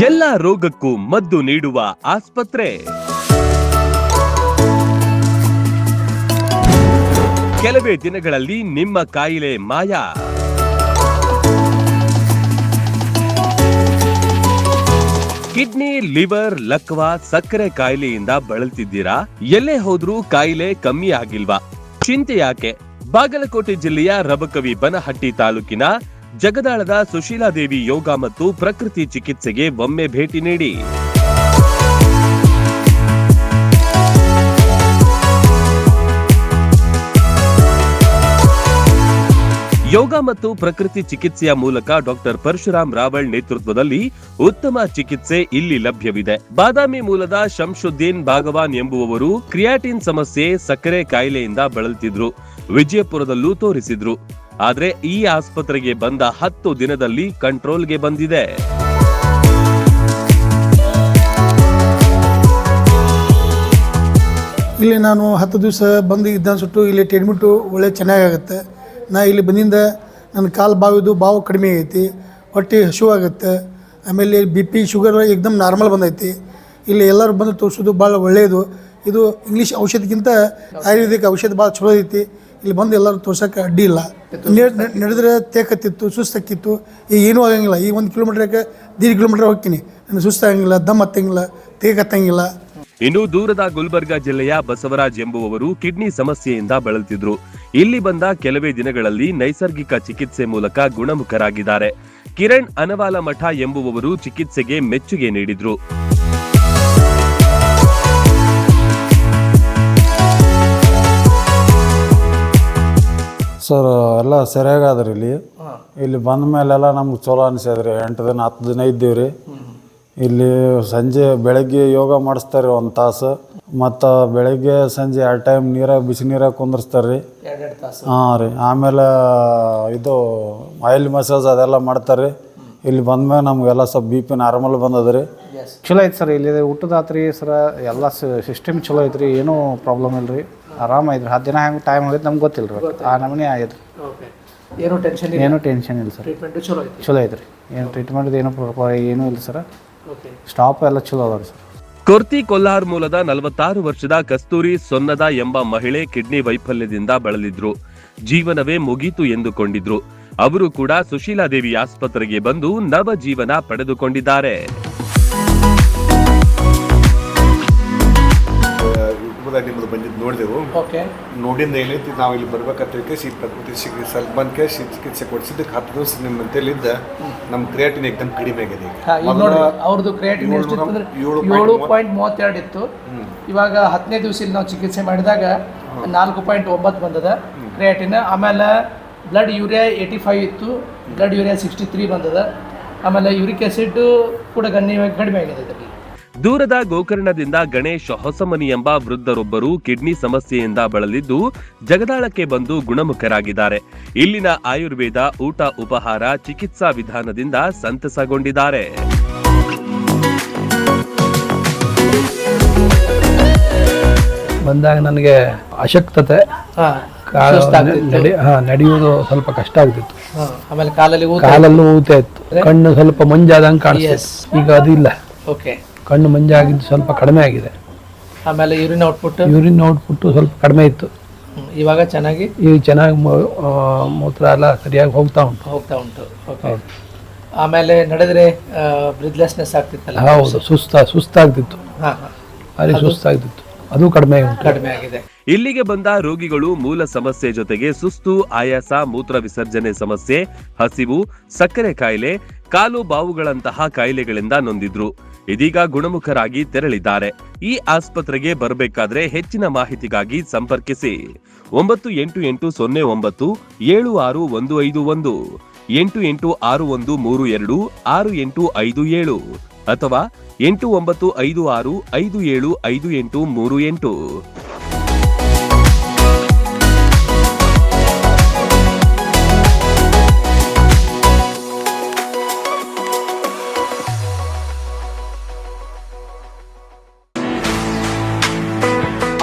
ಎಲ್ಲ ರೋಗಕ್ಕೂ ಮದ್ದು ನೀಡುವ ಆಸ್ಪತ್ರೆ ಕೆಲವೇ ದಿನಗಳಲ್ಲಿ ನಿಮ್ಮ ಕಾಯಿಲೆ ಮಾಯ. ಕಿಡ್ನಿ, ಲಿವರ್, ಲಕ್ವಾ, ಸಕ್ಕರೆ ಕಾಯಿಲೆಯಿಂದ ಬಳಲ್ತಿದ್ದೀರಾ? ಎಲ್ಲೇ ಹೋದ್ರೂ ಕಾಯಿಲೆ ಕಮ್ಮಿ ಆಗಿಲ್ವಾ? ಚಿಂತೆ ಯಾಕೆ? ಬಾಗಲಕೋಟೆ ಜಿಲ್ಲೆಯ ರಬಕವಿ ಬನಹಟ್ಟಿ ತಾಲೂಕಿನ ಜಗದಾಳದ ಸುಶೀಲಾದೇವಿ ಯೋಗ ಮತ್ತು ಪ್ರಕೃತಿ ಚಿಕಿತ್ಸೆಗೆ ಒಮ್ಮೆ ಭೇಟಿ ನೀಡಿ. ಯೋಗ ಮತ್ತು ಪ್ರಕೃತಿ ಚಿಕಿತ್ಸೆಯ ಮೂಲಕ ಡಾಕ್ಟರ್ ಪರಶುರಾಮ್ ರಾವಳ್ ನೇತೃತ್ವದಲ್ಲಿ ಉತ್ತಮ ಚಿಕಿತ್ಸೆ ಇಲ್ಲಿ ಲಭ್ಯವಿದೆ. ಬಾದಾಮಿ ಮೂಲದ ಶಂಶುದ್ದೀನ್ ಭಾಗವಾನ್ ಎಂಬುವವರು ಕ್ರಿಯಾಟಿನ್ ಸಮಸ್ಯೆ, ಸಕ್ಕರೆ ಕಾಯಿಲೆಯಿಂದ ಬಳಲ್ತಿದ್ರು. ವಿಜಯಪುರದಲ್ಲೂ ತೋರಿಸಿದ್ರು. ಆದ್ರೆ ಈ ಆಸ್ಪತ್ರೆಗೆ ಬಂದ 10 ದಿನದಲ್ಲಿ ಕಂಟ್ರೋಲ್ಗೆ ಬಂದಿದೆ. ಇಲ್ಲಿ ನಾನು 10 ದಿವಸ ಬಂದು ಇದ್ದನ್ಸುಟ್ಟು ಇಲ್ಲಿ ಟ್ರೀಟ್ಮೆಂಟು ಒಳ್ಳೆ ಚೆನ್ನಾಗಾಗುತ್ತೆ. ನಾ ಇಲ್ಲಿ ಬಂದಿಂದ ನನ್ನ ಕಾಲು ಬಾವು ಕಡಿಮೆ ಆಗೈತಿ, ಹೊಟ್ಟೆ ಹಸಿವಾಗುತ್ತೆ. ಆಮೇಲೆ BP ಶುಗರ್ ಏಕ್ದಮ್ ನಾರ್ಮಲ್ ಬಂದೈತಿ. ಇಲ್ಲಿ ಎಲ್ಲರೂ ಬಂದು ತೋರಿಸೋದು ಭಾಳ ಒಳ್ಳೆಯದು. ಇದು ಇಂಗ್ಲೀಷ್ ಔಷಧಿಗಿಂತ ಆಯುರ್ವೇದಿಕ್ ಔಷಧ ಭಾಳ ಚಲೋ ಐತಿ. ಇಲ್ಲಿ ಬಂದು ಎಲ್ಲರೂ ತೋರ್ಸೋಕೆ ಅಡ್ಡಿ ಇಲ್ಲ. ನಡೆದ್ರೆ ತೇಕತ್ತಿತ್ತು, ಸುಸ್ತಾಕಿತ್ತು. ಈಗ ಏನೂ ಆಗಂಗಿಲ್ಲ. ಈ 1 ಕಿಲೋಮೀಟ್ರಕ್ಕೆ 1.5 ಕಿಲೋಮೀಟ್ರ್ ಹೋಗ್ತೀನಿ. ನನಗೆ ಸುಸ್ತಾಗಂಗಿಲ್ಲ, ದಮ್ ಹತ್ತಂಗಿಲ್ಲ, ತೇಕತ್ತಂಗಿಲ್ಲ. ಇನ್ನು ದೂರದ ಗುಲ್ಬರ್ಗಾ ಜಿಲ್ಲೆಯ ಬಸವರಾಜ್ ಎಂಬುವವರು ಕಿಡ್ನಿ ಸಮಸ್ಯೆಯಿಂದ ಬಳಲ್ತಿದ್ರು. ಇಲ್ಲಿ ಬಂದ ಕೆಲವೇ ದಿನಗಳಲ್ಲಿ ನೈಸರ್ಗಿಕ ಚಿಕಿತ್ಸೆ ಮೂಲಕ ಗುಣಮುಖರಾಗಿದ್ದಾರೆ. ಕಿರಣ್ ಅನವಾಲ ಮಠ ಎಂಬುವವರು ಚಿಕಿತ್ಸೆಗೆ ಮೆಚ್ಚುಗೆ ನೀಡಿದ್ರು. ಸರ್ ಎಲ್ಲ ಸರಿಯಾಗಾದ್ರಿ. ಇಲ್ಲಿ ಬಂದ ಮೇಲೆಲ್ಲ ನಮ್ಗೆ ಚಲೋ ಅನಿಸಿದ್ರಿ. 8 ದಿನ 10 ದಿನ ಇದ್ದೀವಿ ರೀ. ಇಲ್ಲಿ ಸಂಜೆ ಬೆಳಗ್ಗೆ ಯೋಗ ಮಾಡಿಸ್ತಾರೆ 1 ತಾಸು, ಮತ್ತು ಬೆಳಗ್ಗೆ ಸಂಜೆ 2 ಟೈಮ್ ಬಿಸಿ ನೀರಾಗ ಕುಂದಿರ್ಸ್ತಾರೆ ರೀ. ಹಾಂ ರೀ. ಆಮೇಲೆ ಇದು ಆಯಿಲ್ ಮಸಾಜ್ ಅದೆಲ್ಲ ಮಾಡ್ತಾರೆ ರೀ. ಇಲ್ಲಿ ಬಂದ್ಮೇಲೆ ನಮಗೆಲ್ಲ ಸ್ವಲ್ಪ BP ನಾರ್ಮಲ್ ಬಂದದ ರೀ. ಚಲೋ ಐತೆ ಸರ್. ಇಲ್ಲಿ ಊಟದಾತ್ರಿ ಸರ ಎಲ್ಲ ಸಿಸ್ಟಮ್ ಚಲೋ ಐತ್ರಿ. ಏನೂ ಪ್ರಾಬ್ಲಮ್ ಇಲ್ಲ ರೀ. ಆರಾಮ ಐತ್ರಿ. 10 ದಿನ ಹೆಂಗೆ ಟೈಮ್ ಹೋಗಿದ್ದು ನಮ್ಗೆ ಗೊತ್ತಿಲ್ಲ ರೀ. ಆ ನಮೂನೆ ಆಗೈತೆ ರೀ. ಏನೂ ಟೆನ್ಷನ್ ಇಲ್ಲ ಸರ್. ಚಲೋ ಐತ್ರಿ. ಏನು ಟ್ರೀಟ್ಮೆಂಟ್ ಏನೂ ಇಲ್ಲ ಸರ್. ಸ್ಟಾಪ್ ಎಲ್ಲ ಚಲೋ ಅದ ಸರ್. ಕೊರ್ತಿ ಕೊಲ್ಹಾರ್ ಮೂಲದ 46 ವರ್ಷದ ಕಸ್ತೂರಿ ಸೊನ್ನದ ಎಂಬ ಮಹಿಳೆ ಕಿಡ್ನಿ ವೈಫಲ್ಯದಿಂದ ಬಳಲಿದ್ರು. ಜೀವನವೇ ಮುಗೀತು ಎಂದುಕೊಂಡಿದ್ರು. ಅವರು ಕೂಡ ಸುಶೀಲಾದೇವಿ ಆಸ್ಪತ್ರೆಗೆ ಬಂದು ನವ ಜೀವನ ಪಡೆದುಕೊಂಡಿದ್ದಾರೆ. ನಿಮ್ಮದು ಬಂದಿದ್ದು ನೋಡಿದೆವು. ನೋಡಿಂದ ಏನೈತಿ ನಾವು ಇಲ್ಲಿ ಬರ್ಬೇಕಂತ ಪ್ರಕೃತಿ ಚಿಕಿತ್ಸೆ ಬಂದ್ಕೆ ಚಿಕಿತ್ಸೆ ಕೊಡಿಸಿದ್ದಕ್ಕೆ 10 ದಿವಸ ನಿಮ್ಮ ಮಂತೇಲಿದ್ದ ನಮ್ಮ ಕ್ರಿಯಾಟಿನ್ ಏಕದಮ್ ಕಡಿಮೆ ಆಗಿದೆ. ಅವ್ರದ್ದು ಕ್ರಿಯಾಟಿನ್ 7.32 ಇತ್ತು. ಇವಾಗ 10ನೇ ದಿವಸ ಇಲ್ಲಿ ನಾವು ಚಿಕಿತ್ಸೆ ಮಾಡಿದಾಗ 4.9 ಬಂದದ ಕ್ರಿಯಾಟಿನ್. ಆಮೇಲೆ ಬ್ಲಡ್ ಯೂರಿಯಾ 85 ಇತ್ತು, ಬ್ಲಡ್ ಯೂರಿಯಾ 63 ಬಂದದ. ಆಮೇಲೆ ಯೂರಿಕ್ ಆಸಿಡ್ ಕೂಡ ಕಡಿಮೆ ಆಗಿದೆ. ದೂರದ ಗೋಕರ್ಣದಿಂದ ಗಣೇಶ್ ಹೊಸಮನಿ ಎಂಬ ವೃದ್ಧರೊಬ್ಬರು ಕಿಡ್ನಿ ಸಮಸ್ಯೆಯಿಂದ ಬಳಲಿದ್ದು ಜಗದಾಳಕ್ಕೆ ಬಂದು ಗುಣಮುಖರಾಗಿದ್ದಾರೆ. ಇಲ್ಲಿನ ಆಯುರ್ವೇದ, ಊಟ, ಉಪಹಾರ, ಚಿಕಿತ್ಸಾ ವಿಧಾನದಿಂದ ಸಂತಸಗೊಂಡಿದ್ದಾರೆ. ಬಂದಾಗ ನನಗೆ ಅಶಕ್ತತೆ, ನಡೆಯುವುದು ಸ್ವಲ್ಪ ಕಷ್ಟ ಆಗ್ತಿತ್ತು. ಆಮೇಲೆ ಕಾಲಲ್ಲೂ ಊತ ಇತ್ತು. ಕಣ್ಣು ಸ್ವಲ್ಪ ಮಂಜಾದಂಗೆ ಕಾಣಿಸ್ತು. ಈಗ ಅದಿಲ್ಲ. ಕಣ್ಣು ಮಂಜಾಗಿದ್ದು ಸ್ವಲ್ಪ ಕಡಿಮೆ ಆಗಿದೆ. ಆಮೇಲೆ ಯೂರಿನ್ ಔಟ್ಪುಟ್ ಸ್ವಲ್ಪ ಕಡಿಮೆ ಇತ್ತು. ಇವಾಗ ಚೆನ್ನಾಗಿ ಮೂತ್ರ ಎಲ್ಲ ಸರಿಯಾಗಿ ಹೋಗ್ತಾ ಉಂಟು. ಆಮೇಲೆ ನಡೆದ್ರೆ ಬ್ರೀತ್ಲೆಸ್ನೆಸ್ ಆಗ್ತಿತ್ತಲ್ಲ? ಹೌದು, ಸುಸ್ತಾಗ್ತಿತ್ತು. ಅಲ್ಲಿ ಸುಸ್ತಾಗ್ತಿತ್ತು. ಅದು ಕಡಿಮೆ ಆಗಿದೆ. ಇಲ್ಲಿಗೆ ಬಂದ ರೋಗಿಗಳು ಮೂಲ ಸಮಸ್ಯೆ ಜೊತೆಗೆ ಸುಸ್ತು, ಆಯಾಸ, ಮೂತ್ರ ವಿಸರ್ಜನೆ ಸಮಸ್ಯೆ, ಹಸಿವು, ಸಕ್ಕರೆ ಕಾಯಿಲೆ, ಕಾಲು ಬಾವುಗಳಂತಹ ಕಾಯಿಲೆಗಳಿಂದ ನೊಂದಿದ್ರು. ಇದೀಗ ಗುಣಮುಖರಾಗಿ ತೆರಳಿದ್ದಾರೆ. ಈ ಆಸ್ಪತ್ರೆಗೆ ಬರಬೇಕಾದ್ರೆ ಹೆಚ್ಚಿನ ಮಾಹಿತಿಗಾಗಿ ಸಂಪರ್ಕಿಸಿ 9880976151, 8861326857 ಅಥವಾ 8956575838.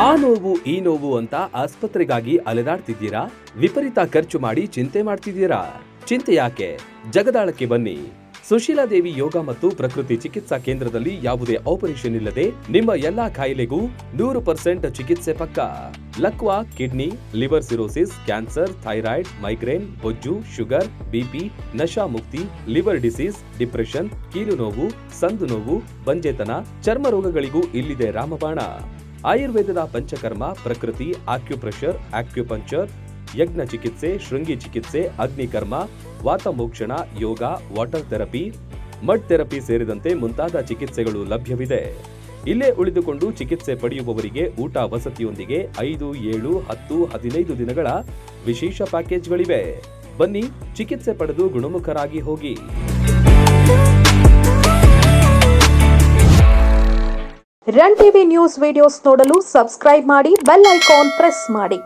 ಆ ನೋವು ಈ ನೋವು ಅಂತ ಆಸ್ಪತ್ರೆಗಾಗಿ ಅಲೆದಾಡ್ತಿದ್ದೀರಾ? ವಿಪರೀತ ಖರ್ಚು ಮಾಡಿ ಚಿಂತೆ ಮಾಡ್ತಿದ್ದೀರಾ? ಚಿಂತೆ ಯಾಕೆ? ಜಗದಾಳಕ್ಕೆ ಬನ್ನಿ. ಸುಶೀಲಾ ದೇವಿ ಯೋಗ ಮತ್ತು ಪ್ರಕೃತಿ ಚಿಕಿತ್ಸಾ ಕೇಂದ್ರದಲ್ಲಿ ಯಾವುದೇ ಆಪರೇಷನ್ ಇಲ್ಲದೆ ನಿಮ್ಮ ಎಲ್ಲಾ ಕಾಯಿಲೆಗೂ 100% ಚಿಕಿತ್ಸೆ ಪಕ್ಕ. ಲಕ್ವಾ, kidney, liver cirrhosis, cancer, thyroid, migraine, ಬೊಜ್ಜು, ಶುಗರ್, ಬಿಪಿ, ನಶಾ ಮುಕ್ತಿ, ಲಿವರ್ ಡಿಸೀಸ್, ಡಿಪ್ರೆಷನ್, ಕೀಲು ನೋವು, ಸಂದು ನೋವು, ಬಂಜೆತನ, ಚರ್ಮ ರೋಗಗಳಿಗೂ ಇಲ್ಲಿದೆ ರಾಮಬಾಣ. ಆಯುರ್ವೇದದ ಪಂಚಕರ್ಮ, ಪ್ರಕೃತಿ, ಆಕ್ಯುಪ್ರೆಷರ್, ಆಕ್ಯುಪಂಕ್ಚರ್, ಯಜ್ಞ ಚಿಕಿತ್ಸೆ, ಶೃಂಗಿ ಚಿಕಿತ್ಸೆ, ಅಗ್ನಿಕರ್ಮ, ವಾತಮೋಕ್ಷಣ, ಯೋಗ, ವಾಟರ್ ಥೆರಪಿ, ಮಡ್ ಥೆರಪಿ ಸೇರಿದಂತೆ ಮುಂತಾದ ಚಿಕಿತ್ಸೆಗಳು ಲಭ್ಯವಿದೆ. ಇಲ್ಲೇ ಉಳಿದುಕೊಂಡು ಚಿಕಿತ್ಸೆ ಪಡೆಯುವವರಿಗೆ ಊಟ ವಸತಿಯೊಂದಿಗೆ 5, 7, 10, 15 ದಿನಗಳ ವಿಶೇಷ ಪ್ಯಾಕೇಜ್ಗಳಿವೆ. ಬನ್ನಿ, ಚಿಕಿತ್ಸೆ ಪಡೆದು ಗುಣಮುಖರಾಗಿ ಹೋಗಿ. ರನ್ ಟಿವಿ ನ್ಯೂಸ್ ವಿಡಿಯೋಸ್ ನೋಡಲು ಸಬ್ಸ್ಕ್ರೈಬ್ ಮಾಡಿ, ಬೆಲ್ ಐಕಾನ್ ಪ್ರೆಸ್ ಮಾಡಿ.